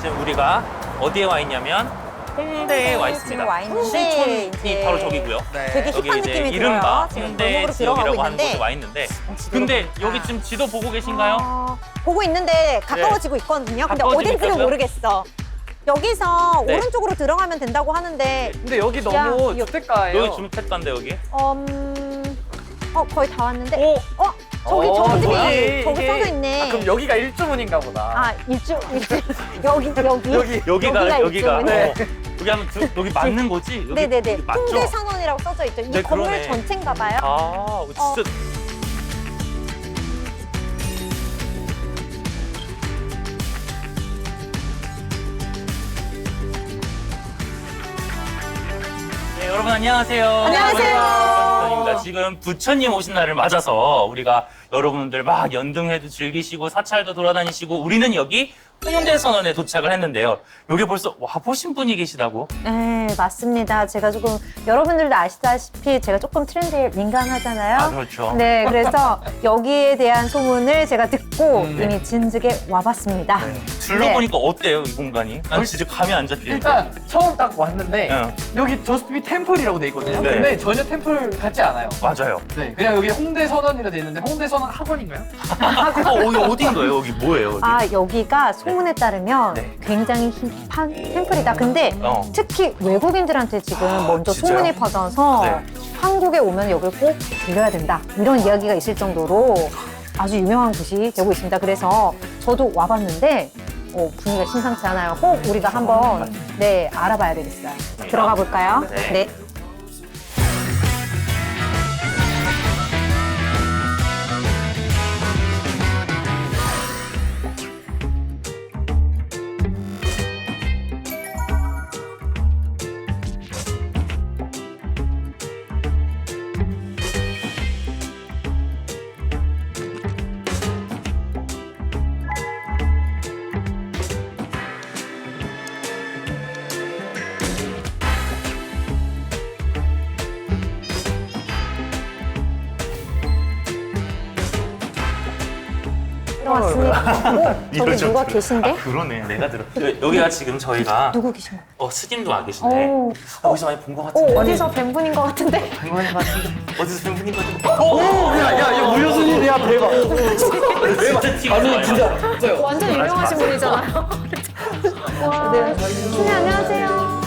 지금 우리가 어디에 와 있냐면 홍대에 와 있습니다. 지금 와 있는데 신촌이 이제 바로 저기고요. 되게 여기 힙한 이제 느낌이 이른바 들어요. 지금 홍대 골목으로 들어가고 지역이라고 하는 있는데 곳에 와 있는데 근데 여기 지금 지도 보고 계신가요? 보고 있는데 가까워지고 있거든요. 근데 가까워지고 어딘지는 있다고요? 모르겠어. 여기서 네. 오른쪽으로 들어가면 된다고 하는데 근데 여기 야, 너무 이거- 주택가예요. 여기 주택가인데 여기? 거의 다 왔는데 오! 저기 집이 저기 저기 이게- 써져 있네. 아, 그럼 여기가 일주문인가 보다. 아, 여기 여기. 여기가 이쪽이네. 네. 여기 하면 여기 맞는 거지? 여기, 네네네. 여기 맞죠? 홍대산원이라고 써져 있죠. 이 네, 건물 그러네. 전체인가 봐요. 아 진짜 네, 여러분 안녕하세요. 안녕하세요. 부천입니다. 지금 부처님 오신 날을 맞아서 우리가 여러분들 막 연등회도 즐기시고 사찰도 돌아다니시고 우리는 여기 홍대선원에 도착을 했는데요. 여기 벌써 와보신 분이 계시다고? 네, 맞습니다. 제가 조금 여러분들도 아시다시피 제가 조금 트렌드에 민감하잖아요. 아 그렇죠. 네, 그래서 여기에 대한 소문을 제가 듣고 네. 이미 진즉에 와봤습니다. 둘러보니까 어때요 이 공간이? 난 진짜 감이 안 잡히는데. 일단 처음 딱 왔는데 응. 여기 저스트비 템플이라고 돼 있거든요. 네. 근데 전혀 템플 같지 않아요. 맞아요. 네, 그냥 여기 홍대 선원이라 돼 있는데 홍대 선원 학원인가요? 여기 어딘가요? 여기 뭐예요? 여기? 아, 여기가 소문에 따르면 네. 굉장히 힙한 템플이다. 근데 특히 외국인들한테 지금 먼저 진짜요? 소문이 퍼져서 네. 한국에 오면 여기를 꼭 들려야 된다. 이런 이야기가 있을 정도로 아주 유명한 곳이 되고 있습니다. 그래서 저도 와봤는데 분위기가 심상치 않아요. 꼭 우리가 한번 알아봐야 되겠어요. 들어가 볼까요? 네. 들어왔습니다. 저기 누가 계신데? 아, 그러네. 내가 들어. 여기가 지금 저희가 누구 계신 거예요? 스님도 와 계시네. 오. 어디서 많이 본 것 같은데. 어디서 뵌 분인 것 같은데? 어디서 뵌 분인 것 같은데. 야, 이거 무료 스님이야, 대박. 진짜 티가 나요. 진짜요. 완전 유명하신 분이잖아요. 와, 네, 안녕하세요.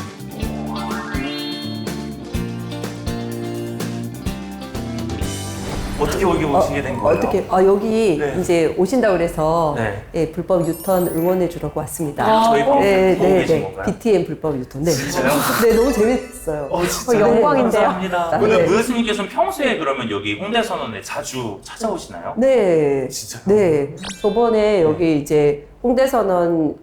어떻게 여기 오시게 된 거예요? 어떻게? 여기 네. 이제 오신다고 그래서 네. 예, 불법 유턴 응원해 주려고 왔습니다. 저희 보고 계신 건가요? BTM 불법 유턴. 네. 진짜요? 네, 너무 재밌어요. 진짜 영광인데요. 감사합니다. 네. 오늘 무효스님께서는 평소에 그러면 여기 홍대선원에 자주 찾아오시나요? 네. 진짜요? 네. 저번에 여기 이제 홍대선언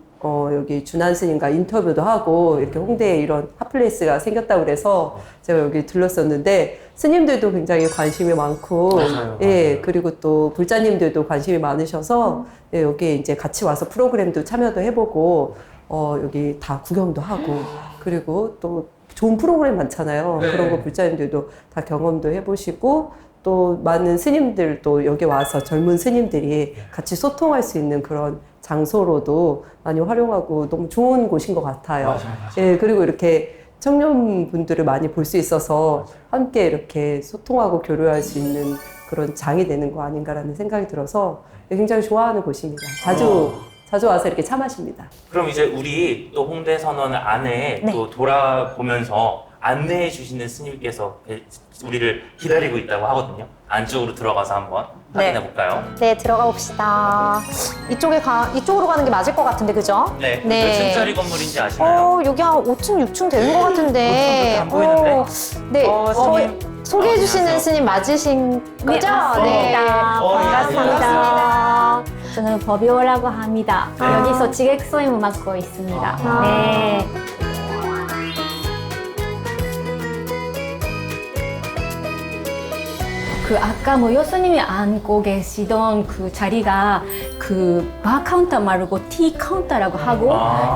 여기 준한 스님과 인터뷰도 하고 이렇게 홍대에 이런 핫플레이스가 생겼다고 그래서 제가 여기 들렀었는데 스님들도 굉장히 관심이 많고 맞아요. 예, 그리고 또 불자님들도 관심이 많으셔서 예, 여기 이제 같이 와서 프로그램도 참여도 해보고 여기 다 구경도 하고 그리고 또 좋은 프로그램 많잖아요. 네. 그런 거 불자님들도 다 경험도 해보시고 또 많은 스님들도 여기 와서 젊은 스님들이 같이 소통할 수 있는 그런 장소로도 많이 활용하고 너무 좋은 곳인 것 같아요. 맞아요. 예, 그리고 이렇게 청년분들을 많이 볼 수 있어서 함께 이렇게 소통하고 교류할 수 있는 그런 장이 되는 거 아닌가라는 생각이 들어서 굉장히 좋아하는 곳입니다. 자주 와서 이렇게 차 마십니다. 그럼 이제 우리 또 홍대선원 안에 네. 또 돌아보면서 안내해 주시는 스님께서 우리를 기다리고 있다고 하거든요. 안쪽으로 들어가서 한번 확인해 볼까요? 네, 들어가 봅시다. 이쪽으로 가는 게 맞을 것 같은데, 그죠? 네. 몇 층짜리 건물인지 아시나요? 여기 한 5층, 6층 되는 것 같은데. 5층밖에 안 보이는데? 네, 스님. 소개해주시는 스님 맞으신 거죠? 네. 반갑습니다. 저는 버비오라고 합니다. 여기서 지객소임을 맡고 있습니다. 네. 그 아까 뭐 여수님이 앉고 계시던 그 자리가 그 바 카운터 말고 티 카운터라고 하고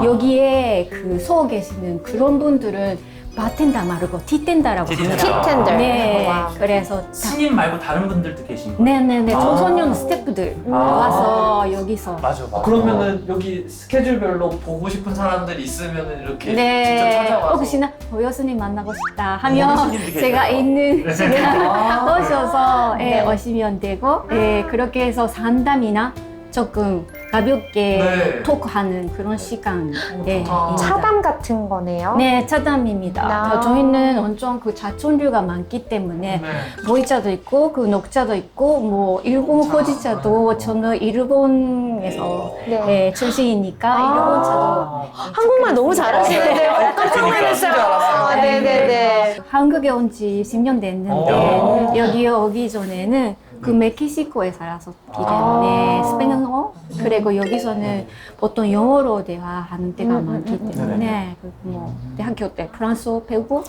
여기에 그 서 계시는 그런 분들은 바텐더 말고 티텐더라고 합니다. 티텐더. 네, 와. 그래서 스님 말고 다른 분들도 계신 거예요? 네네네 아. 청소년 스태프들 와서 여기서 맞아. 그러면은 여기 스케줄별로 보고 싶은 사람들 있으면 이렇게 직접 네 찾아와서 혹시나 여수님 만나고 싶다 하면 스님도 제가 계세요? 있는 시간 오셔서 네. 오시면 되고 그렇게 해서 상담이나 조금 가볍게 네. 토크하는 그런 시간 좋다. 차담 같은 거네요. 네, 차담입니다. 아. 저희는 엄청 그 자촌류가 많기 때문에 보이차도 있고 그 녹차도 있고 뭐 일본 호지차도 저는 일본에서 네. 출신이니까 아. 일본 차도 한국말 너무 잘하시는데요. 깜짝 놀랐어요. 알았어요. 네네네. 한국에 온 지 10년 됐는데 오. 여기 오기 전에는 그 멕시코에 살았었기 때문에 스페인어 그리고 여기서는 보통 영어로 대화하는 때가 많기 때문에 뭐 대학교 때 프랑스어 배우고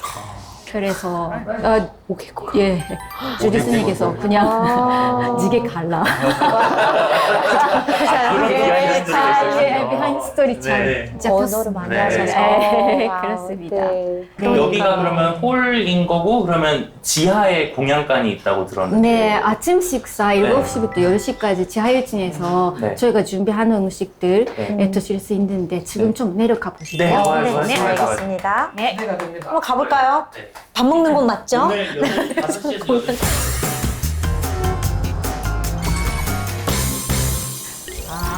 그래서 예 주리스님께서 그냥 지게 갈라 그런 비하인드 스토리가 있었군요. 비하인드 스토리 참 네. 진짜 언어를 많이 네. 하셔서. 네, 와우, 그렇습니다. 네. 여기가 그러면 홀인 거고 그러면 지하에 공양관이 있다고 들었는데 네, 아침 식사 7시부터 10시까지 지하 1층에서 네. 저희가 준비하는 음식들 네. 드실 수 있는데 지금 좀 내려가 보실까요? 네, 좋아요, 좋아요. 네, 좋아요. 알겠습니다. 네. 기대가 됩니다. 한번 가볼까요? 네. 밥 먹는 곳 맞죠? 오늘 여기 5시에서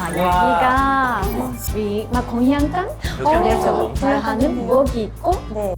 여기가 우리 막 공양간 그래서 잘하는 목이 있고 네.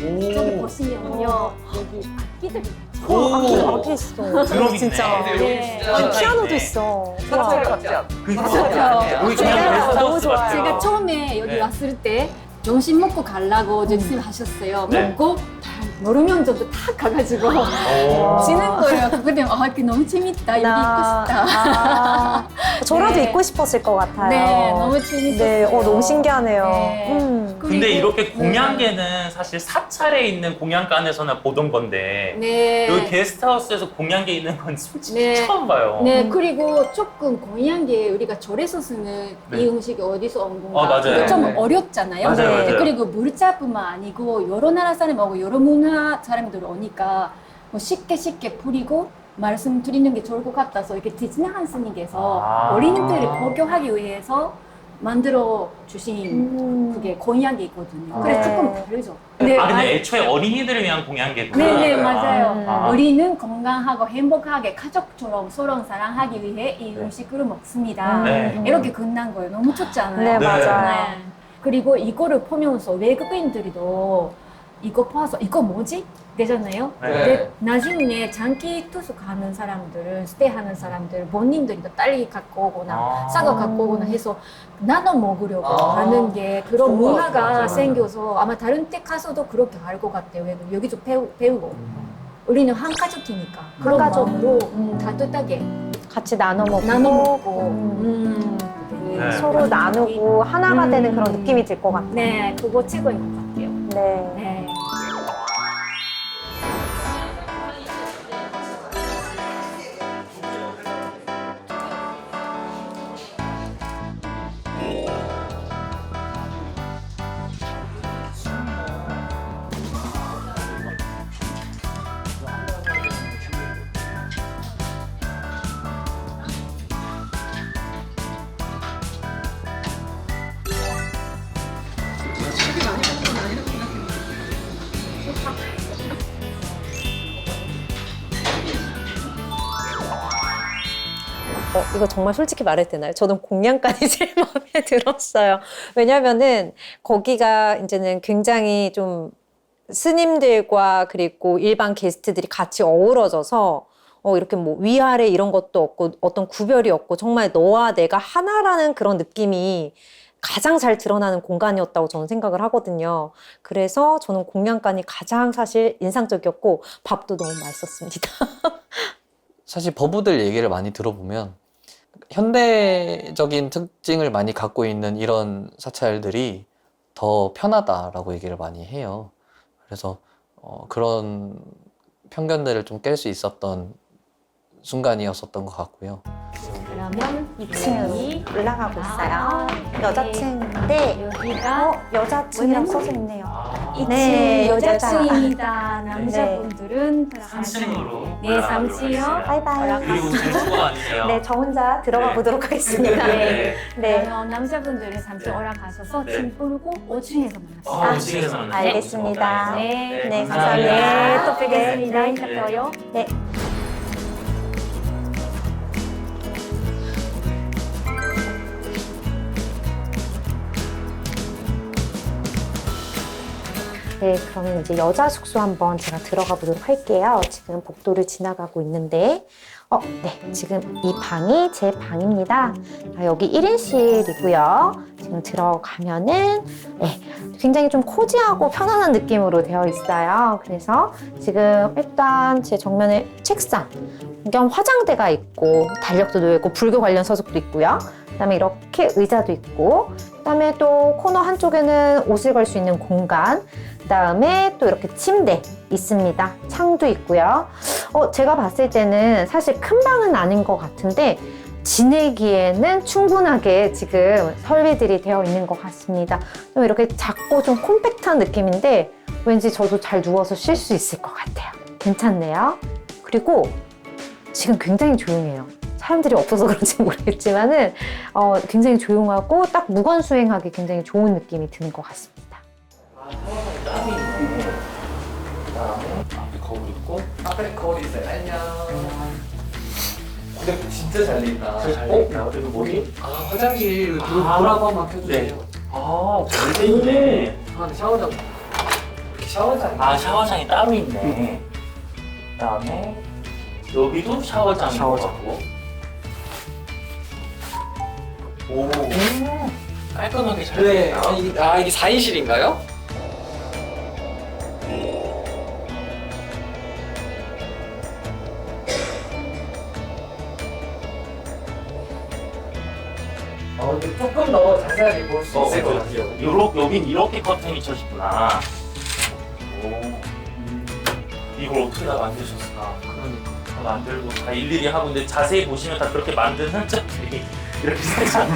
여기 보시면요 여기 악기들이 앞에 있어. 드럼 있네. 진짜. 근데 여기 네. 진짜 피아노도 있어. 사찰 같지 않아? 여기 그냥 제가 게스트하우스 너무 좋아요. 같아요. 제가 처음에 여기 네. 왔을 때 점심 먹고 가려고 말씀 하셨어요. 네. 먹고 모르면 저도 탁 가가지고 오. 지는 거예요. 그때 이게 너무 재밌다. 여기 있고 싶다. 아, 저라도 네. 입고 싶었을 것 같아요. 네, 너무 재밌었어요. 네, 너무 신기하네요. 네. 근데 그리고- 이렇게 공양계는 사실 사찰에 있는 공양관에서나 보던 건데 네. 여기 게스트하우스에서 공양계 있는 건 솔직히 네. 처음 봐요. 네, 그리고 조금 고향계 우리가 절에서 쓰는 네. 이 음식이 어디서 온 건가? 맞아요. 그거 좀 네. 어렵잖아요. 맞아요, 맞아요. 그리고 물자뿐만 아니고 여러 나라 사람하고 여러 문화 사람들 오니까 뭐 쉽게 뿌리고 말씀드리는 게 좋을 것 같아서 이렇게 디즈니한 스님께서 아. 어린이들을 보교하기 위해서 만들어 주신 그게 고향계 있거든요. 그래서 네. 조금 다르죠. 아 근데 애초에 어린이들을 위한 공양계구나. 네, 맞아요. 아. 우리는 건강하고 행복하게 가족처럼 서로 사랑하기 위해 이 네. 음식을 먹습니다. 네. 이렇게 끝난 거예요. 너무 좋지 않아요? 네, 네. 맞아요. 네. 그리고 이거를 보면서 외국인들도 이거 봐서 이거 뭐지? 되잖아요. 네. 근데 나중에 장기 투숙 가는 사람들, 스테이하는 사람들, 본인들이 또 딸기 갖고 오거나 아. 사과 갖고 오거나 해서 나눠 먹으려고 아. 하는 게 그런 좋은 것 문화가 같아요. 맞아요. 생겨서 아마 다른 데 가서도 그렇게 할 것 같아요. 왜냐면 여기서 배우고 우리는 한 가족이니까 그런 가족으로. 마음으로 따뜻하게 같이 나눠 먹고. 나눠 먹고 네. 서로 나누고 하나가 되는 그런 느낌이 들 것 같아요. 네, 그거 최고인 것 같아요. 네. 네. 이거 정말 솔직히 말해도 되나요? 저는 공양간이 제일 마음에 들었어요. 왜냐면은 거기가 이제는 굉장히 좀 스님들과 그리고 일반 게스트들이 같이 어우러져서 이렇게 뭐 위아래 이런 것도 없고 어떤 구별이 없고 정말 너와 내가 하나라는 그런 느낌이 가장 잘 드러나는 공간이었다고 저는 생각을 하거든요. 그래서 저는 공양간이 가장 사실 인상적이었고 밥도 너무 맛있었습니다. 사실 버부들 얘기를 많이 들어보면 현대적인 특징을 많이 갖고 있는 이런 사찰들이 더 편하다라고 얘기를 많이 해요. 그래서 그런 편견들을 좀 깰 수 있었던 순간이었었던 것 같고요. 그러면 2층으로 올라가고 있어요. 여자층인데 여기가 여자층이라고 왜 써져 있네요. 2층 네, 여자층입니다. 남자분들은 들어가시면 3층으로 네, 3층이요. 바이바이. 그리고 들고 다니세요. 네, 저 혼자 들어가 네. 보도록 하겠습니다. 네. 네. 그러면 남자분들은 3층 올라가셔서 네. 짐 부르고 5층에서 만나세요. 5층에서 만나요. 알겠습니다. 네. 네, 감사합니다. 감사합니다. 또 뵙겠습니다. 네. 인사 떠요. 네. 네, 그러면 이제 여자 숙소 한번 제가 들어가 보도록 할게요. 지금 복도를 지나가고 있는데, 네, 지금 이 방이 제 방입니다. 여기 1인실이고요. 지금 들어가면은, 네, 굉장히 좀 코지하고 편안한 느낌으로 되어 있어요. 그래서 지금 일단 제 정면에 책상, 겸 화장대가 있고, 달력도 놓여 있고, 불교 관련 서적도 있고요. 그다음에 이렇게 의자도 있고, 그다음에 또 코너 한쪽에는 옷을 걸 수 있는 공간, 그다음에 또 이렇게 침대 있습니다. 창도 있고요. 제가 봤을 때는 사실 큰 방은 아닌 것 같은데 지내기에는 충분하게 지금 설비들이 되어 있는 것 같습니다. 좀 이렇게 작고 좀 콤팩트한 느낌인데 왠지 저도 잘 누워서 쉴 수 있을 것 같아요. 괜찮네요. 그리고 지금 굉장히 조용해요. 사람들이 없어서 그런지 모르겠지만은 굉장히 조용하고 딱 무건수행하기 굉장히 좋은 느낌이 드는 것 같습니다. 땀이 있네. 그다음에 앞에 거울 있고. 앞에 거울 있어요. 안녕. 근데 진짜 잘 돼 있다. 잘 돼 있다. 그리고 뭐지? 화장실 아. 보라고 한번 켜주세요. 네. 잘 돼 있네. 근데 샤워장. 이렇게 샤워장. 샤워장이 따로 있네. 그다음에 여기도 샤워장인 것 같고. 오. 깔끔하게 잘 돼 네. 있다. 이게 4인실인가요? 근데 조금 더 자세하게 볼 수 있을 것 같아요. 여긴 이렇게 커튼이 쳐지구나. 오. 이걸 어떻게 다 만드셨을까? 그러니까. 다 만들고 다 일일이 하고 근데 자세히 보시면 다 그렇게 만든 흔적들이 이렇게 살짝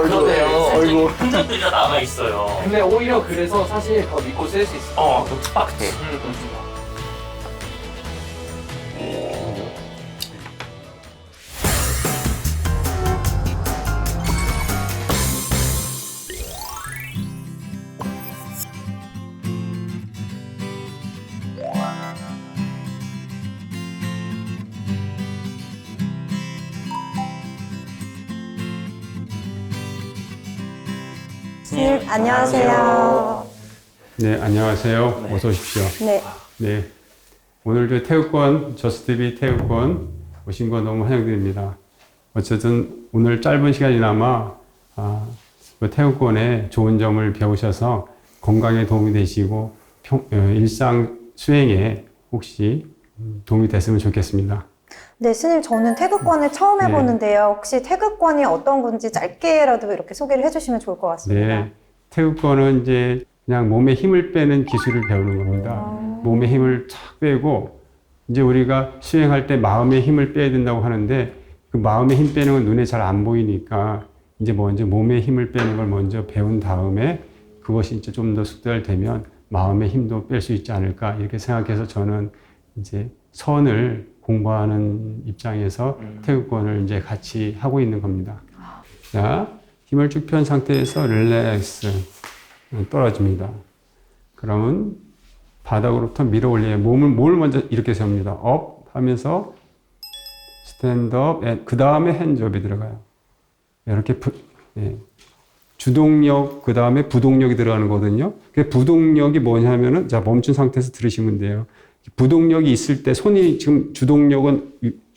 그러네요. 흔적들이 다 남아 있어요. 근데 오히려 그래서 사실 더 믿고 쓸 수 있어요. 좀 투박해. 안녕하세요. 네, 안녕하세요. 네. 어서 오십시오. 네. 네. 오늘 저 태극권, 저스트비 태극권 오신 거 너무 환영드립니다. 어쨌든 오늘 짧은 시간이나마 태극권의 좋은 점을 배우셔서 건강에 도움이 되시고 일상 수행에 혹시 도움이 됐으면 좋겠습니다. 네, 스님, 저는 태극권을 처음 네. 해보는데요. 혹시 태극권이 어떤 건지 짧게라도 이렇게 소개를 해주시면 좋을 것 같습니다. 네. 태극권은 이제 그냥 몸에 힘을 빼는 기술을 배우는 겁니다. 몸에 힘을 착 빼고 이제 우리가 수행할 때 마음에 힘을 빼야 된다고 하는데 그 마음에 힘 빼는 건 눈에 잘 안 보이니까 이제 먼저 몸에 힘을 빼는 걸 먼저 배운 다음에 그것이 이제 좀 더 숙달되면 마음의 힘도 뺄 수 있지 않을까 이렇게 생각해서 저는 이제 선을 공부하는 입장에서 태극권을 이제 같이 하고 있는 겁니다. 자, 힘을 쭉 편 상태에서 릴렉스 떨어집니다. 그러면 바닥으로부터 밀어 올려요. 뭘 먼저 이렇게 세웁니다. 업 하면서 스탠드업, 그 다음에 핸즈업이 들어가요. 이렇게 주동력, 그 다음에 부동력이 들어가는 거거든요. 그 부동력이 뭐냐면은, 자, 멈춘 상태에서 들으시면 돼요. 부동력이 있을 때 손이 지금 주동력은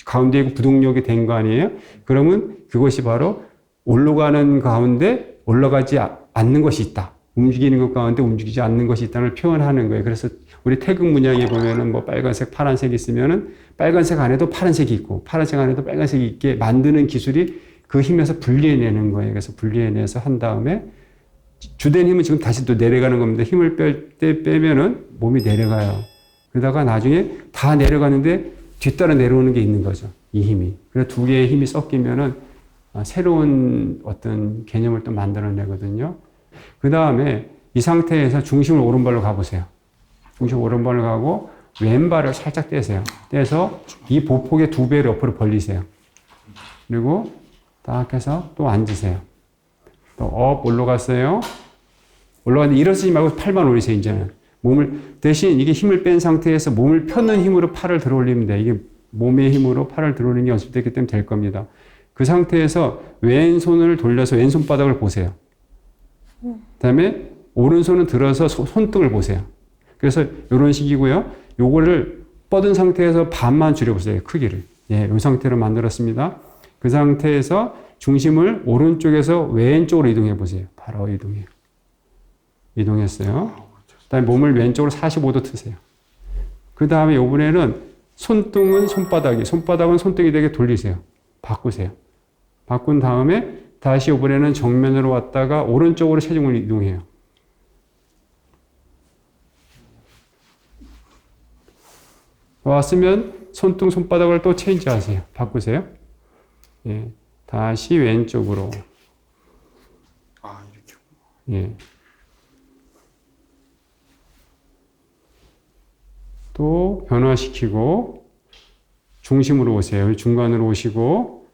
가운데 있고 부동력이 된 거 아니에요? 그러면 그것이 바로 올라가는 가운데 올라가지 않는 것이 있다. 움직이는 것 가운데 움직이지 않는 것이 있다는 걸 표현하는 거예요. 그래서 우리 태극 문양에 보면은 뭐 빨간색, 파란색 있으면은 빨간색 안에도 파란색이 있고 파란색 안에도 빨간색이 있게 만드는 기술이 그 힘에서 분리해내는 거예요. 그래서 분리해내서 한 다음에 주된 힘은 지금 다시 또 내려가는 겁니다. 힘을 뺄 때 빼면은 몸이 내려가요. 그러다가 나중에 다 내려가는데 뒤따라 내려오는 게 있는 거죠. 이 힘이. 그래서 두 개의 힘이 섞이면은 새로운 어떤 개념을 또 만들어내거든요. 그 다음에 이 상태에서 중심을 오른발로 가보세요. 중심 오른발로 가고 왼발을 살짝 떼세요. 떼서 이 보폭의 2배를 옆으로 벌리세요. 그리고 딱 해서 또 앉으세요. 또 업 올라갔어요. 올라갔는데 일어서지 말고 팔만 올리세요. 이제는 몸을 대신 이게 힘을 뺀 상태에서 몸을 펴는 힘으로 팔을 들어 올리면 돼. 이게 몸의 힘으로 팔을 들어 올리는 게 연습됐기 때문에 될 겁니다. 그 상태에서 왼손을 돌려서 왼손바닥을 보세요. 그다음에 오른손은 들어서 손등을 보세요. 그래서 이런 식이고요. 요거를 뻗은 상태에서 반만 줄여보세요. 크기를. 예, 이 상태로 만들었습니다. 그 상태에서 중심을 오른쪽에서 왼쪽으로 이동해 보세요. 바로 이동해요. 이동했어요. 그다음에 몸을 왼쪽으로 45도 트세요. 그 다음에 이번에는 손등은 손바닥은 손등이 되게 돌리세요. 바꾸세요. 바꾼 다음에 다시 이번에는 정면으로 왔다가 오른쪽으로 체중을 이동해요. 왔으면 손등, 손바닥을 또 체인지 하세요. 바꾸세요. 예. 다시 왼쪽으로. 아, 이렇게. 예. 또 변화시키고 중심으로 오세요. 중간으로 오시고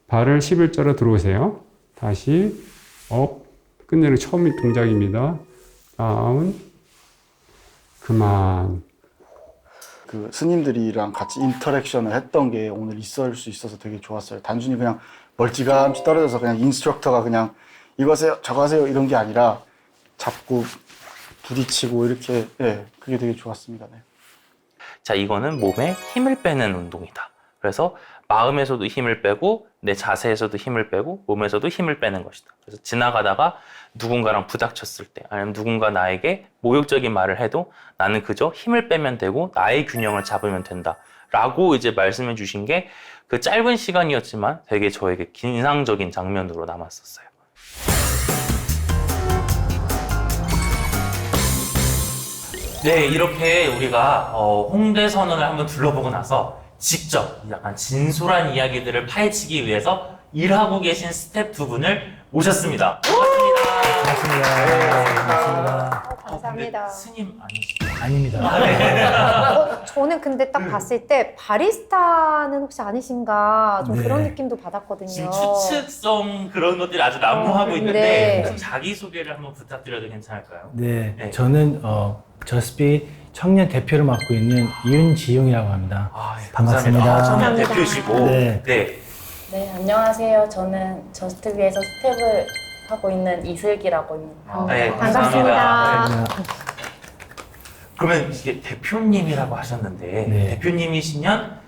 발을 11자로 들어오세요. 다시 업. 끝내는 처음 동작입니다. 다운. 그만. 그 스님들이랑 같이 인터랙션을 했던 게 오늘 있을 수 있어서 되게 좋았어요. 단순히 그냥 멀찌감치 떨어져서 그냥 인스트럭터가 그냥 이거 하세요, 저거 하세요 이런 게 아니라 잡고 부딪히고 이렇게, 예, 그게 되게 좋았습니다. 네. 자, 이거는 몸에 힘을 빼는 운동이다. 그래서 마음에서도 힘을 빼고 내 자세에서도 힘을 빼고 몸에서도 힘을 빼는 것이다. 그래서 지나가다가 누군가랑 부닥쳤을 때 아니면 누군가 나에게 모욕적인 말을 해도 나는 그저 힘을 빼면 되고 나의 균형을 잡으면 된다. 라고 이제 말씀해 주신 게 그 짧은 시간이었지만 되게 저에게 인상적인 장면으로 남았었어요. 네, 이렇게 우리가 홍대 선언을 한번 둘러보고 나서 직접 약간 진솔한 이야기들을 파헤치기 위해서 일하고 계신 스텝 두 분을 모셨습니다. 반갑습니다. 감사합니다. 스님 아니시죠? 아닙니다. 저는 근데 딱 봤을 때 바리스타는 혹시 아니신가 좀 네. 그런 느낌도 받았거든요. 지금 추측성 그런 것들이 아주 난무하고 있는데 네. 좀 자기소개를 한번 부탁드려도 괜찮을까요? 네, 네. 저는 저스핏 청년 대표를 맡고 있는 이윤지용이라고 합니다. 예, 반갑습니다. 청년 감사합니다. 대표시고 네. 네, 안녕하세요. 저는 저스트비에서 스텝을 하고 있는 이슬기라고 합니다. 네, 반갑습니다. 그러면 이게 대표님이라고 하셨는데 네. 대표님이시면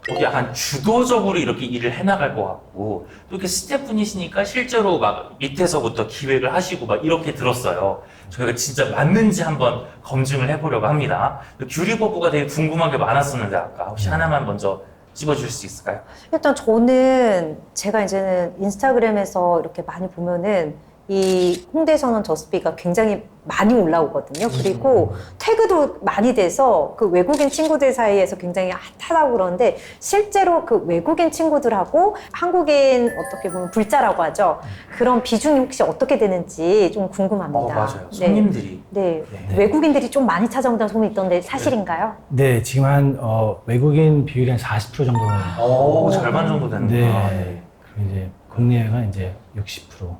또 약간 주도적으로 이렇게 일을 해나갈 것 같고 또 이렇게 스태프분이시니까 실제로 막 밑에서부터 기획을 하시고 막 이렇게 들었어요. 저희가 진짜 맞는지 한번 검증을 해보려고 합니다. 규리버브가 되게 궁금한 게 많았었는데 아까 혹시 하나만 먼저 찝어줄 수 있을까요? 일단 저는 제가 이제는 인스타그램에서 이렇게 많이 보면은 이 홍대선언 저스피가 굉장히 많이 올라오거든요. 그리고 태그도 많이 돼서 그 외국인 친구들 사이에서 굉장히 핫하다고 그러는데 실제로 그 외국인 친구들하고 한국인 어떻게 보면 불자라고 하죠. 그런 비중이 혹시 어떻게 되는지 좀 궁금합니다. 맞아요. 네. 손님들이. 네. 네. 외국인들이 좀 많이 찾아온다는 소문이 있던데 사실인가요? 네, 지금 한 외국인 비율이 한 40% 정도는. 오, 절반 정도 되는구나. 네. 그리고 이제 국내가 이제 60%.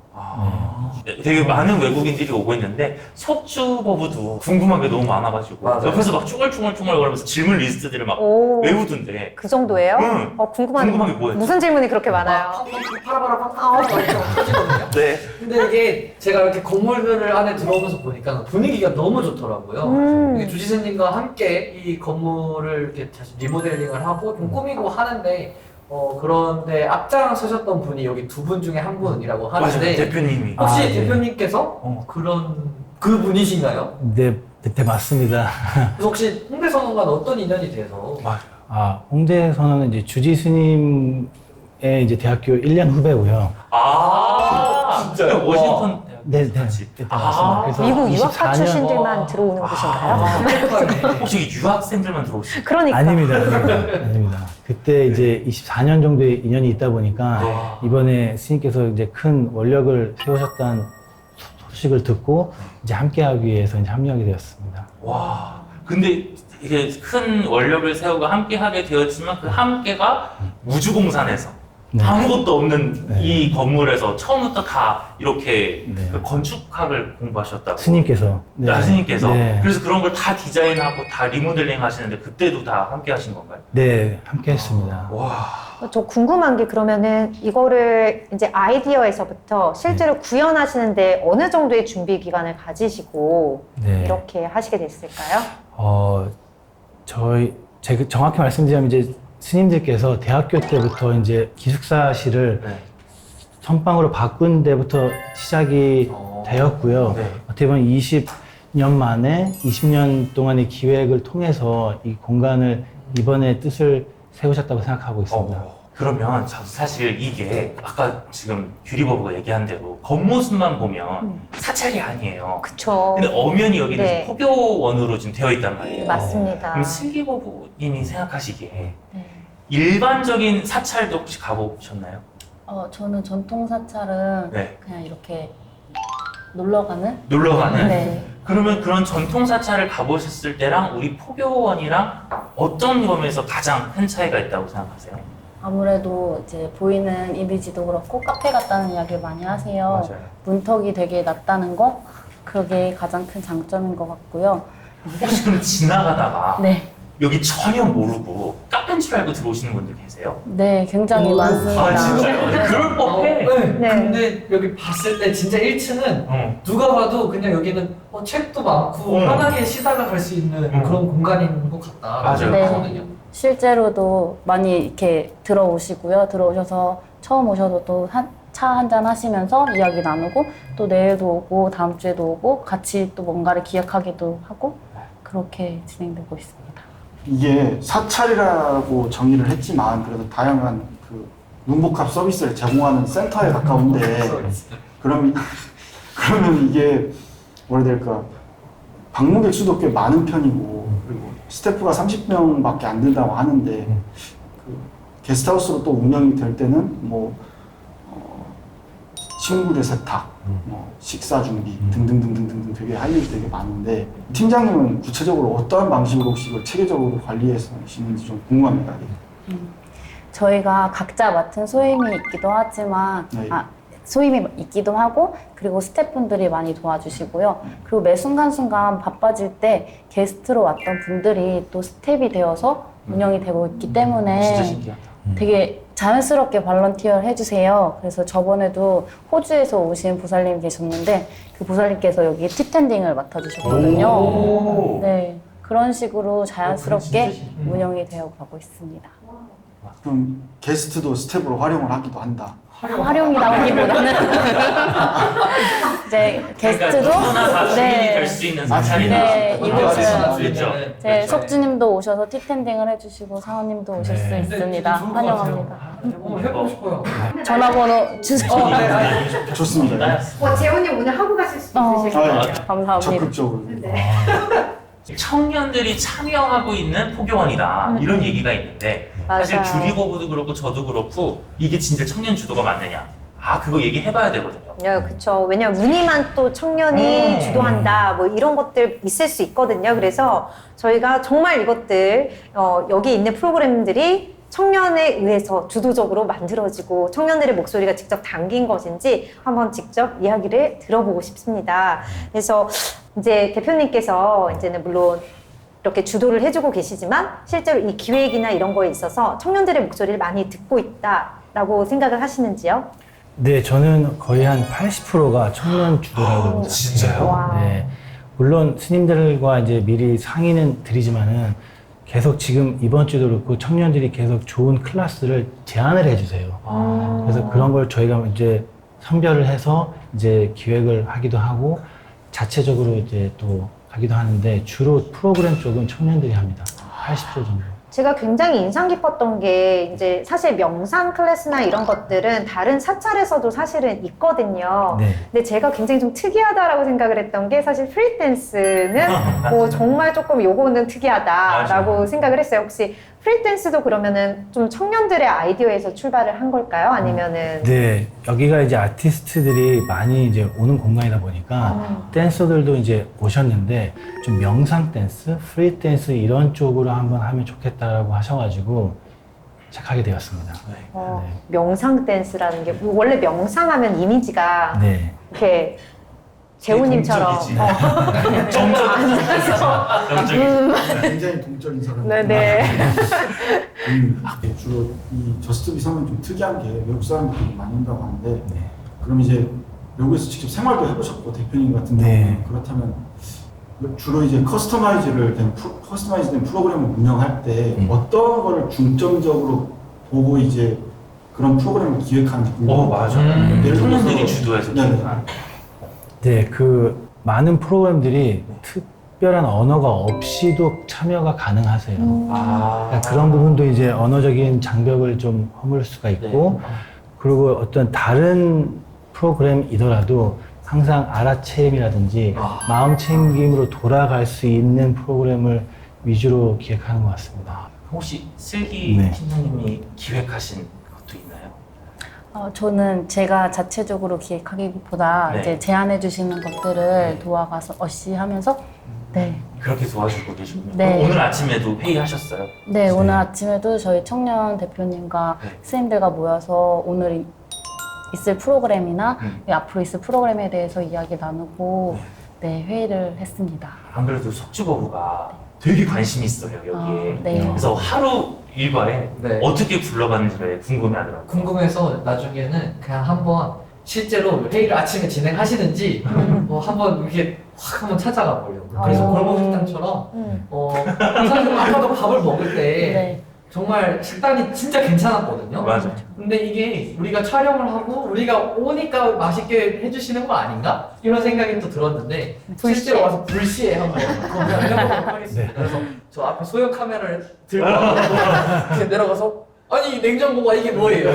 되게 많은 외국인들이 오고 있는데 속주버브도 궁금한 게 너무 많아가지고 옆에서 막 쭈글쭈글쭈글 거리면서 질문 리스트들을 막 오, 외우던데 그 정도예요? 응. 궁금한 궁금한 게 뭐예요? 무슨 질문이 그렇게 많아요? 네. 근데 이게 제가 이렇게 건물들 안에 들어오면서 보니까 분위기가 너무 좋더라고요. 이게 주지사님과 함께 이 건물을 이렇게 다시 리모델링을 하고 좀 꾸미고 하는데 그런데 앞장서셨던 분이 여기 두 분 중에 한 분이라고 맞아요. 하는데 대표님이. 혹시 네. 대표님께서 그런 그 분이신가요? 네, 맞습니다. 그래서 혹시 홍대 선언과는 어떤 인연이 돼서? 홍대 선언은 이제 주지 스님의 이제 대학교 1년 후배고요. 진짜요? 워싱턴 대학교? 네, 같이. 네, 아, 맞습니다. 그래서 미국 유학파 24년 출신들만 들어오는 곳인가요? 혹시 유학생들만 들어오시나요? 그러니까. 아닙니다. 그때 이제 24년 정도의 인연이 있다 보니까 와. 이번에 스님께서 이제 큰 원력을 세우셨다는 소식을 듣고 이제 함께하기 위해서 이제 합류하게 되었습니다. 와, 근데 이게 큰 원력을 세우고 함께 하게 되었지만 그 함께가 우주공산에서 네. 아무것도 없는 네. 이 건물에서 처음부터 다 이렇게 네. 그 건축학을 공부하셨다고. 스님께서. 아, 스님께서. 네. 그래서 그런 걸 다 디자인하고 다 리모델링 하시는데 그때도 다 함께 하신 건가요? 네, 함께 했습니다. 와. 저 궁금한 게 그러면은 이거를 이제 아이디어에서부터 실제로 구현하시는데 어느 정도의 준비 기간을 가지시고 네. 이렇게 하시게 됐을까요? 제가 정확히 말씀드리자면 이제 스님들께서 대학교 때부터 이제 기숙사실을 네. 선방으로 바꾼 데부터 시작이 되었고요. 네. 어떻게 보면 20년 만에 20년 동안의 기획을 통해서 이 공간을 이번에 뜻을 세우셨다고 생각하고 있습니다. 그러면 사실 이게 아까 지금 규리버브가 얘기한 대로 겉모습만 보면 사찰이 아니에요. 그쵸. 근데 엄연히 여기는 네. 포교원으로 지금 되어 있단 말이에요. 맞습니다. 그럼 슬기버브님이 생각하시기에 네. 일반적인 사찰도 혹시 가보셨나요? 저는 전통 사찰은 네. 그냥 이렇게 놀러 가는? 놀러 가는? 네. 그러면 그런 전통 사찰을 가보셨을 때랑 우리 포교원이랑 어떤 점에서 가장 큰 차이가 있다고 생각하세요? 아무래도 이제 보이는 이미지도 그렇고 카페 같다는 이야기를 많이 하세요. 문턱이 되게 낮다는 거, 그게 가장 큰 장점인 것 같고요. 혹시 그럼 지나가다가 네, 여기 전혀 모르고 카페인 줄 알고 들어오시는 분들 계세요? 네, 굉장히 많습니다. 아 진짜요? 근데 그럴 법해. 네. 근데 여기 봤을 때 진짜 1층은 누가 봐도 그냥 여기는 책도 많고 편하게 쉬다가 갈 수 있는 그런 공간인 것 같다. 맞아요. 생각하거든요. 실제로도 많이 이렇게 들어오시고요. 들어오셔서 처음 오셔도 또 차 한잔 하시면서 이야기 나누고 또 내일도 오고 다음 주에도 오고 같이 또 뭔가를 기획하기도 하고 그렇게 진행되고 있습니다. 이게 사찰이라고 정의를 했지만 그래도 다양한 그 문복합 서비스를 제공하는 센터에 가까운데 그러면 이게 뭐라 해야 될까 방문객 수도 꽤 많은 편이고 그리고 스태프가 30명밖에 안 된다고 하는데 그 게스트하우스로 또 운영이 될 때는 뭐 친구들 세탁, 뭐 식사 준비 등등등등등 되게 할 일이 되게 많은데 팀장님은 구체적으로 어떠한 방식으로 혹시 이걸 체계적으로 관리하시는지 좀 궁금합니다. 저희가 각자 맡은 소임이 있기도 하지만 네. 소임이 있기도 하고 그리고 스태프분들이 많이 도와주시고요. 그리고 매 순간순간 바빠질 때 게스트로 왔던 분들이 또 스텝이 되어서 운영이 되고 있기 때문에 진짜 신기하다. 되게 자연스럽게 발런티어를 해주세요. 그래서 저번에도 호주에서 오신 보살님 계셨는데 그 보살님께서 여기 티텐딩을 맡아주셨거든요. 네, 그런 식으로 자연스럽게 운영이 되어 가고 있습니다. 그럼 게스트도 스텝으로 활용을 하기도 한다. 활용이 나오기보다는 이제 게스트도 누구나 다 주인이 될 수 있는 사찰이다. 네, 이곳은 그렇죠. 제 석주님도 오셔서 티텐딩을 해주시고 사원님도 오실 수 있습니다. 환영합니다. 한번 해보고 싶어요. 전화번호 주세요. 좋습니다. 재훈님 오늘 하고 가실 수 있으실까요? 감사합니다. 적극적으로. 청년들이 참여하고 있는 포교원이다 이런 얘기가 있는데 사실 맞아요. 규리버브도 그렇고 저도 그렇고 이게 진짜 청년 주도가 맞느냐 그거 얘기해봐야 되거든요. 네, 그렇죠. 왜냐면 무늬만 또 청년이 주도한다, 뭐 이런 것들 있을 수 있거든요. 그래서 저희가 정말 이것들 여기 있는 프로그램들이 청년에 의해서 주도적으로 만들어지고 청년들의 목소리가 직접 담긴 것인지 한번 직접 이야기를 들어보고 싶습니다. 그래서 이제 대표님께서 이제는 물론 이렇게 주도를 해주고 계시지만 실제로 이 기획이나 이런 거에 있어서 청년들의 목소리를 많이 듣고 있다라고 생각을 하시는지요? 네, 저는 거의 한 80%가 청년 주도라고 봅니다. 진짜요? 네. 물론 스님들과 이제 미리 상의는 드리지만은 계속 지금 이번 주도 그렇고 청년들이 계속 좋은 클래스를 제안을 해주세요. 그래서 그런 걸 저희가 이제 선별을 해서 이제 기획을 하기도 하고 자체적으로 이제 또 하기도 하는데 주로 프로그램 쪽은 청년들이 합니다. 80% 정도. 제가 굉장히 인상 깊었던 게 이제 사실 명상 클래스나 이런 것들은 다른 사찰에서도 사실은 있거든요. 네. 근데 제가 굉장히 좀 특이하다라고 생각을 했던 게 사실 프리댄스는 정말 조금 요거는 특이하다라고 맞아요. 생각을 했어요. 혹시 프리댄스도 그러면은 좀 청년들의 아이디어에서 출발을 한 걸까요? 아니면은 네, 여기가 이제 아티스트들이 많이 이제 오는 공간이다 보니까 댄서들도 이제 오셨는데 좀 명상 댄스, 프리 댄스 이런 쪽으로 한번 하면 좋겠다라고 하셔가지고 시작하게 되었습니다. 네. 명상 댄스라는 게 원래 명상하면 이미지가 네. 이렇게 재훈님처럼 굉장히 동적인 사람. 네네. 주로 이 저스트 비섬은 좀 특이한 게 외국 사람들이 많이 온다고 하는데 그럼 이제 외국에서 직접 생활도 해보셨고 대표님 같은 경우는 그렇다면 주로 이제 커스터마이즈된 프로그램을 운영할 때 어떤 거를 중점적으로 보고 이제 그런 프로그램을 기획하는지 맞아. 청년들이 주도해서 기획한. 네, 그 많은 프로그램들이 특별한 언어가 없이도 참여가 가능하세요. 그러니까 그런 부분도 이제 언어적인 장벽을 좀 허물 수가 있고, 그리고 어떤 다른 프로그램이더라도 항상 알아채림이라든지 마음 챙김으로 돌아갈 수 있는 프로그램을 위주로 기획하는 것 같습니다. 혹시 슬기 팀장님이 기획하신 것도 있나요? 저는 제가 자체적으로 기획하기보다 네. 이제 제안해 주시는 것들을 도와가서 어시하면서 그렇게 도와주고 계시군요. 네. 그럼 오늘 아침에도 회의하셨어요? 네, 오늘 아침에도 저희 청년 대표님과 스님들과 모여서 오늘 있을 프로그램이나 앞으로 있을 프로그램에 대해서 이야기 나누고 회의를 했습니다. 안 그래도 석주버부가 되게 관심이 있어요, 여기에. 네. 그래서 하루 일과에 어떻게 굴러가는지를 궁금해하더라고요. 궁금해서 나중에는 그냥 한번 실제로 회의를 아침에 진행하시는지 한번 이렇게 확 한번 찾아가 보려고. 그래서 골목 식당처럼 사실 아까도 밥을 먹을 때 정말 식단이 진짜 괜찮았거든요. 맞아요. 근데 이게 우리가 촬영을 하고 우리가 오니까 맛있게 해주시는 거 아닌가? 이런 생각이 또 들었는데 실제로 와서 불시에 한번 해보도록 하겠습니다. 그래서 저 앞에 소형 카메라를 들고 이렇게 내려가서 아니 냉장고가 이게 뭐예요?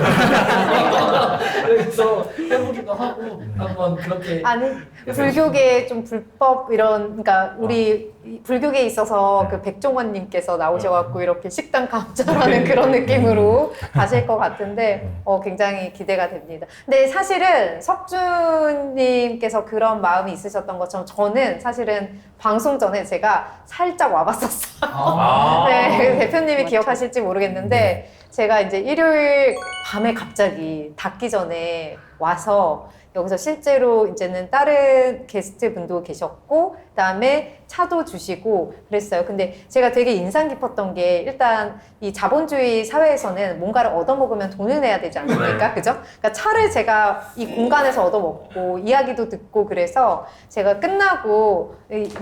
그래서 해보기도 하고 한번 그렇게 아니 불교계 좀 불법 이런 그러니까 우리 불교계에 있어서 그 백종원님께서 나오셔갖고 이렇게 식당 감찰하는 그런 느낌으로 가실 것 같은데 굉장히 기대가 됩니다. 근데 사실은 석준님께서 그런 마음이 있으셨던 것처럼 저는 사실은 방송 전에 제가 살짝 와봤었어요. 네, 대표님이 기억하실지 모르겠는데 제가 이제 일요일 밤에 갑자기 닫기 전에 와서 여기서 실제로 이제는 다른 게스트 분도 계셨고 그다음에 차도 주시고 그랬어요. 근데 제가 되게 인상 깊었던 게 일단 이 자본주의 사회에서는 뭔가를 얻어먹으면 돈을 내야 되지 않습니까? 그죠? 그러니까 차를 제가 이 공간에서 얻어먹고 이야기도 듣고 그래서 제가 끝나고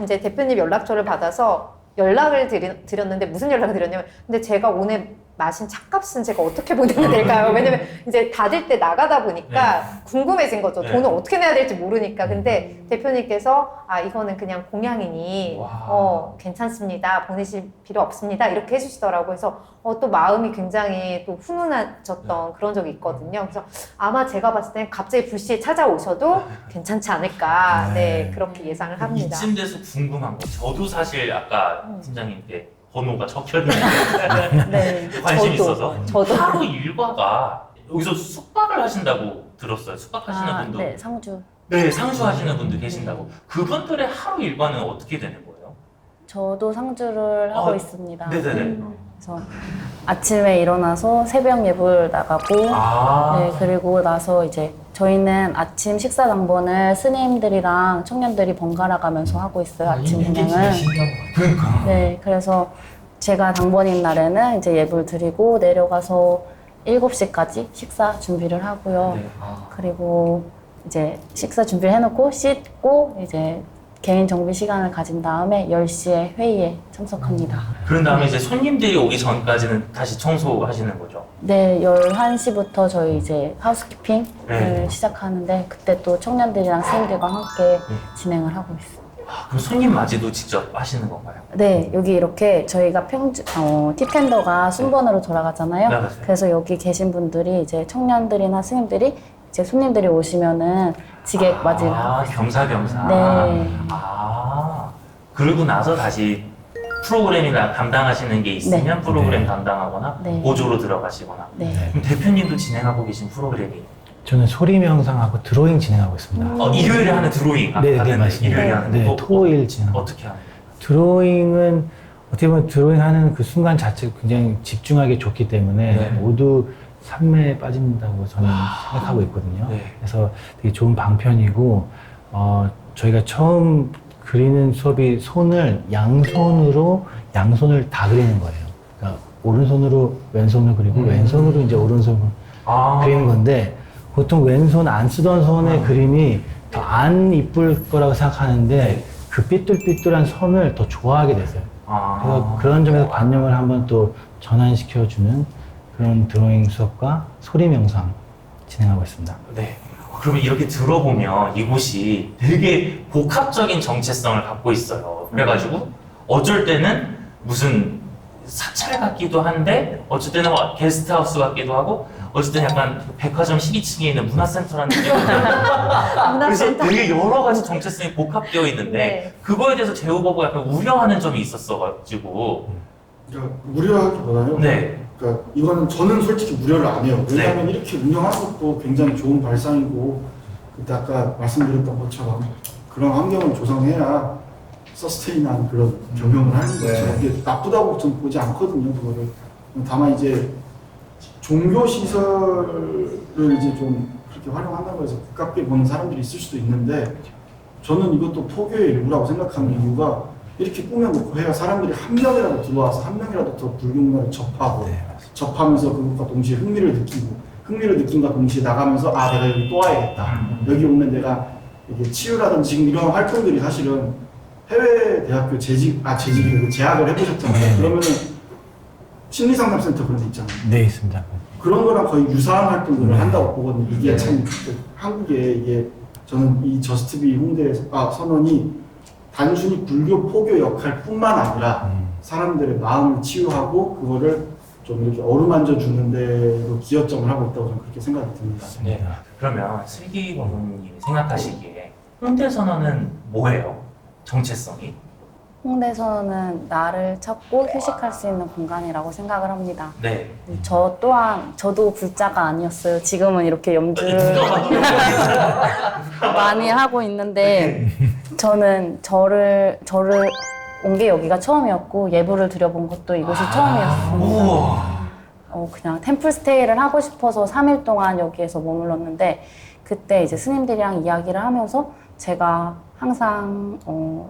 이제 대표님 연락처를 받아서 연락을 드렸는데 무슨 연락을 드렸냐면 근데 제가 오늘 마신 차값은 제가 어떻게 보내면 될까요? 왜냐면 이제 닫을 때 나가다 보니까 궁금해진 거죠. 돈을 어떻게 내야 될지 모르니까. 근데 대표님께서 이거는 그냥 공양이니 괜찮습니다. 보내실 필요 없습니다. 이렇게 해주시더라고요. 그래서 또 마음이 굉장히 또 훈훈해졌던 그런 적이 있거든요. 그래서 아마 제가 봤을 땐 갑자기 불시에 찾아오셔도 괜찮지 않을까. 그렇게 예상을 합니다. 이쯤 돼서 궁금한 거. 저도 사실 아까 팀장님께 번호가 적혀있는데 관심이 있어서 저도 하루 일과가 여기서 숙박을 하신다고 들었어요. 숙박하시는 분도 네, 상주. 네, 상주하시는 분도 계신다고. 그분들의 하루 일과는 어떻게 되는 거예요? 저도 상주를 하고 있습니다. 네네네. 그래서 아침에 일어나서 새벽 예불 나가고 그리고 나서 이제 저희는 아침 식사 당번을 스님들이랑 청년들이 번갈아 가면서 하고 있어요. 아침 공양을. 네, 그래서 제가 당번인 날에는 이제 예불 드리고 내려가서 7시까지 식사 준비를 하고요. 그리고 이제 식사 준비를 해놓고 씻고 이제 개인 정비 시간을 가진 다음에 10시에 회의에 참석합니다. 그런 다음에 이제 손님들이 오기 전까지는 다시 청소하시는 거죠? 네, 11시부터 저희 이제 하우스키핑을 시작하는데 그때 또 청년들이랑 스님들과 함께 진행을 하고 있습니다. 그럼 손님 맞이도 직접 하시는 건가요? 네, 여기 이렇게 저희가 팁텐더가 순번으로 돌아가잖아요. 네, 맞아요. 그래서 여기 계신 분들이 이제 청년들이나 스님들이 이제 손님들이 오시면은 지객 맞이를 하고 있어요. 겸사겸사. 네. 그러고 나서 다시 프로그램이나 담당하시는 게 있으면 네. 프로그램 담당하거나 네. 보조로 들어가시거나. 네. 그럼 대표님도 진행하고 계신 프로그램이 저는 소리 명상하고 드로잉 진행하고 있습니다. 일요일에 하는 드로잉. 네, 아까 네, 맞습니다. 일요일에 하는 네, 거. 토일 진행. 어떻게 하는 거예요? 드로잉은 어떻게 보면 드로잉하는 그 순간 자체가 굉장히 집중하기 좋기 때문에 네. 모두 산매에 빠진다고 저는 생각하고 있거든요. 네. 그래서 되게 좋은 방편이고 저희가 처음 그리는 수업이 손을 양손을 다 그리는 거예요. 그러니까 오른손으로 왼손을 그리고 왼손으로 이제 오른손을 그리는 건데 보통 왼손 안 쓰던 손의 그림이 더 안 이쁠 거라고 생각하는데 그 삐뚤삐뚤한 선을 더 좋아하게 됐어요. 그래서 그런 점에서 관념을 한번 또 전환시켜주는 그런 드로잉 수업과 소리 명상 진행하고 있습니다. 네. 그러면 이렇게 들어보면 이곳이 되게 복합적인 정체성을 갖고 있어요. 그래가지고 어쩔 때는 무슨 사찰 같기도 한데 어쩔 때는 게스트하우스 같기도 하고 어쩔 때는 약간 백화점 12층에 있는 문화센터라는 느낌이 들어요. 그래서 되게 여러 가지 정체성이 복합되어 있는데 네. 그거에 대해서 제후버가 약간 우려하는 점이 있었어가지고 그러니까 우려하기보다요. 네. 그러니까 이거는 저는 솔직히 우려를 안 해요. 왜냐하면 이렇게 운영하는 것도 굉장히 좋은 발상이고 그때 아까 말씀드렸던 것처럼 그런 환경을 조성해야 서스테인한 그런 경영을 하는 거죠. 이게 나쁘다고 좀 보지 않거든요. 그거를. 다만 이제 종교 시설을 이제 좀 그렇게 활용한다고 해서 가깝게 보는 사람들이 있을 수도 있는데 저는 이것도 포교의 일부라고 생각하는 이유가 이렇게 꾸며놓고 해야 사람들이 한 명이라도 들어와서 한 명이라도 더 불교 문화를 접하고 접하면서 그것과 동시에 흥미를 느끼고 흥미를 느낀과 동시에 나가면서 아 내가 여기 또 와야겠다. 여기 오면 내가 이게 치유라든지 지금 이런 활동들이 사실은 해외 대학교 재학을 해보셨잖아요. 그러면은 심리상담센터 그런 데 있잖아요. 네, 있습니다. 그런 거랑 거의 유사한 활동들을 한다고 보거든요. 이게 참 한국에 이게 저는 이 저스트비 홍대 선언이 단순히 불교 포교 역할뿐만 아니라 사람들의 마음을 치유하고 그거를 좀 이렇게 어루만져 주는 데로 기여점을 하고 있다고 저는 그렇게 생각이 듭니다. 네. 그러면 슬기 고문님이 생각하시기에 홍대 선언은 뭐예요? 정체성이? 홍대선은 나를 찾고 휴식할 수 있는 공간이라고 생각을 합니다. 네. 저 또한 저도 불자가 아니었어요. 지금은 이렇게 염주를 많이 하고 있는데 저는 저를 온 게 여기가 처음이었고 예불을 드려본 것도 이곳이 처음이었습니다. 그냥 템플 스테이를 하고 싶어서 3일 동안 여기에서 머물렀는데 그때 이제 스님들이랑 이야기를 하면서 제가 항상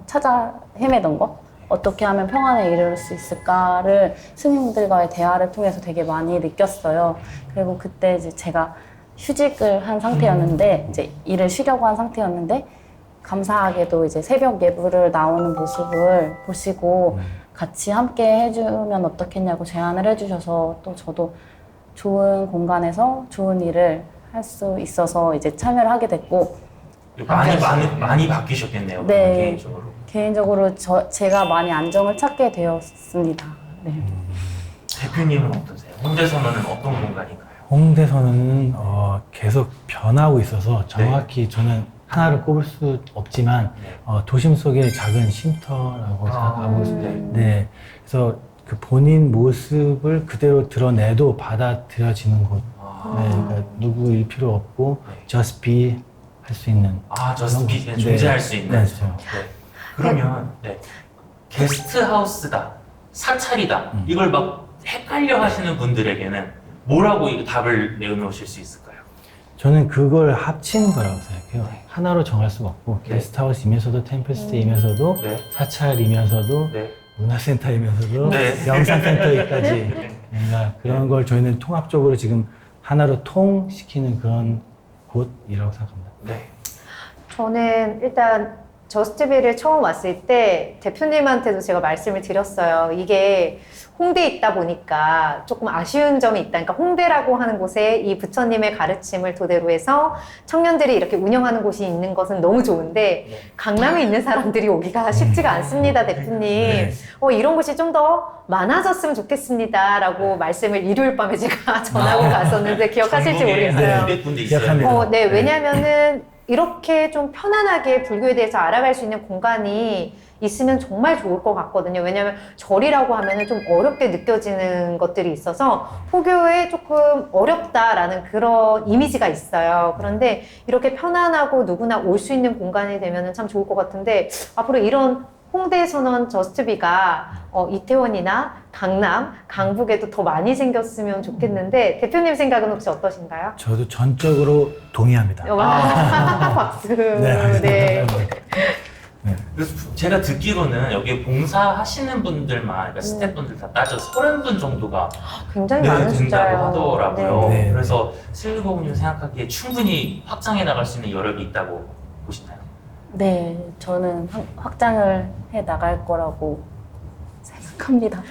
찾아 헤매던 거 어떻게 하면 평안에 이를 수 있을까를 스님들과의 대화를 통해서 되게 많이 느꼈어요. 그리고 그때 이제 제가 휴직을 한 상태였는데 이제 일을 쉬려고 한 상태였는데 감사하게도 이제 새벽 예불을 나오는 모습을 보시고 같이 함께 해주면 어떻겠냐고 제안을 해주셔서 또 저도 좋은 공간에서 좋은 일을 할 수 있어서 이제 참여를 하게 됐고 많이 바뀌셨겠네요. 네. 개인적으로. 제가 많이 안정을 찾게 되었습니다. 네. 대표님은 어떠세요? 홍대 선언은 어떤 공간인가요? 홍대 선언은 계속 변하고 있어서 정확히 저는 하나를 꼽을 수 없지만 도심 속의 작은 쉼터라고 생각하고 있습니다. 네, 그래서 그 본인 모습을 그대로 드러내도 받아들여지는 곳. 네, 그러니까 누구일 필요 없고 just be 할 수 있는. just be 존재할 수 있는. 네, 그렇죠. 네. 그러면 게스트하우스다, 사찰이다 이걸 막 헷갈려 하시는 분들에게는 뭐라고 답을 내놓으실 수 있을까요? 저는 그걸 합치는 거라고 생각해요. 하나로 정할 수가 없고 게스트하우스이면서도 템플스테이면서도 사찰이면서도 문화센터이면서도 명상센터까지 그러니까 그런 걸 저희는 통합적으로 지금 하나로 통시키는 그런 곳이라고 생각합니다. 네. 저는 일단 저스트비를 처음 왔을 때 대표님한테도 제가 말씀을 드렸어요. 이게 홍대에 있다 보니까 조금 아쉬운 점이 있다. 그러니까 홍대라고 하는 곳에 이 부처님의 가르침을 토대로 해서 청년들이 이렇게 운영하는 곳이 있는 것은 너무 좋은데 강남에 있는 사람들이 오기가 쉽지가 않습니다, 대표님. 이런 곳이 좀 더 많아졌으면 좋겠습니다. 라고 말씀을 일요일 밤에 제가 전하고 갔었는데 기억하실지 모르겠어요. 200군데 있어요. 네, 왜냐면은 이렇게 좀 편안하게 불교에 대해서 알아갈 수 있는 공간이 있으면 정말 좋을 것 같거든요. 왜냐하면 절이라고 하면은 좀 어렵게 느껴지는 것들이 있어서 포교에 조금 어렵다라는 그런 이미지가 있어요. 그런데 이렇게 편안하고 누구나 올 수 있는 공간이 되면은 참 좋을 것 같은데 앞으로 이런 홍대 선언 저스트비가 이태원이나 강남, 강북에도 더 많이 생겼으면 좋겠는데 대표님 생각은 혹시 어떠신가요? 저도 전적으로 동의합니다. 박수. 네. 그래서 제가 듣기로는 여기 봉사하시는 분들만, 그러니까 스태프분들 다 따져서 30분 정도가 굉장히 많은 된다고 숫자예요. 하더라고요. 네. 네. 그래서 슬기고문님 생각하기에 충분히 확장해 나갈 수 있는 여력이 있다고 보시나요? 네, 저는 확장을 해 나갈 거라고 생각합니다.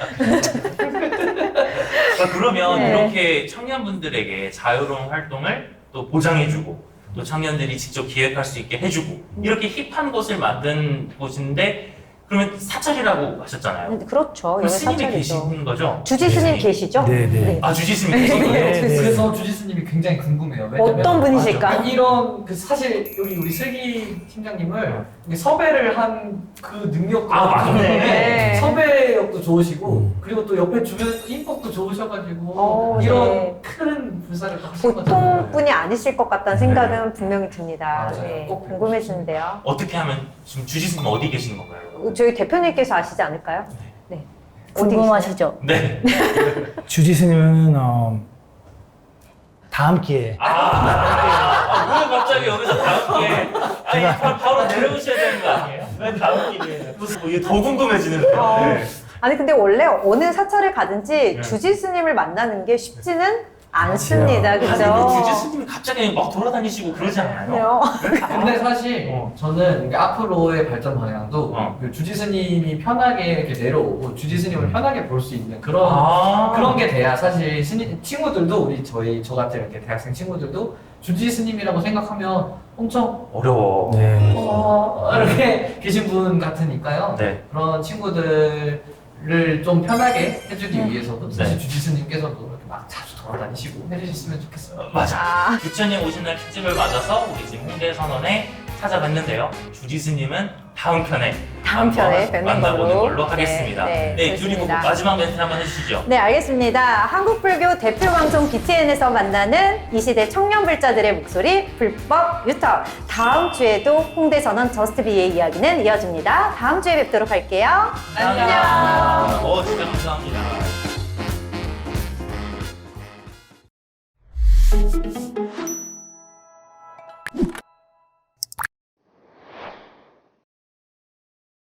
그러면 네. 이렇게 청년분들에게 자유로운 활동을 또 보장해주고 또 청년들이 직접 기획할 수 있게 해주고 이렇게 힙한 곳을 만든 곳인데 그러면 사찰이라고 하셨잖아요. 그렇죠. 그 여기 스님이 사찰이죠. 계신 거죠? 주지 스님 계시죠? 네. 아, 주지 스님이 계신 거예요? 네, 네. 그래서 주지 스님이 굉장히 궁금해요. 왜냐면 어떤 분이실까? 이런 사실 우리 슬기 팀장님을 섭외를 한 그 능력도 맞네. 네. 섭외력도 좋으시고 그리고 또 옆에 주변 인복도 좋으셔가지고 이런 네. 큰 불사를 또 하신 거잖아요. 보통 분이 아니실 것 같다는 생각은 분명히 듭니다. 맞아요. 네, 꼭 네. 궁금해지는데요. 어떻게 하면 지금 주지 스님 어디 계신 건가요? 저희 대표님께서 아시지 않을까요? 네. 어디 궁금하시죠? 네. 주지 스님은 다음 기회에 왜 갑자기 여기서 다음 기회에? 아니, 바로 내려오셔야 되는 거 아니에요? 왜 다음 기회에? 이게 더 궁금해지는데요. 네. 아니 근데 원래 어느 사찰을 가든지 네. 주지 스님을 만나는 게 쉽지는 않습니다. 아니, 근데 그죠? 주지 스님이 갑자기 막 돌아다니시고 그러지 않아요? 근데 사실 저는 이게 앞으로의 발전 방향도 그 주지 스님이 편하게 이렇게 내려오고 주지 스님을 편하게 볼 수 있는 그런 게 돼야 사실 친구들도 저 같은 이렇게 대학생 친구들도 주지 스님이라고 생각하면 엄청 어려워. 네. 이렇게 계신 분 같으니까요. 네. 그런 친구들을 좀 편하게 해주기 위해서도 사실 주지 스님께서도 이렇게 막 자주 돌아다니시고 해주셨으면 좋겠어요. 맞아. 부처님 오신 날 특집을 맞아서 우리 지금 홍대 선언에 찾아봤는데요. 주지 스님은 다음 편에 뵙는 만나보는 걸로. 걸로 하겠습니다. 네, 그리고 좋습니다. 마지막 멘트 한번 해주시죠. 네, 알겠습니다. 한국불교 대표 방송 BTN에서 만나는 이 시대 청년 불자들의 목소리 불법 유턴. 다음 주에도 홍대 선언 저스트비의 이야기는 이어집니다. 다음 주에 뵙도록 할게요. 안녕. 진짜 감사합니다.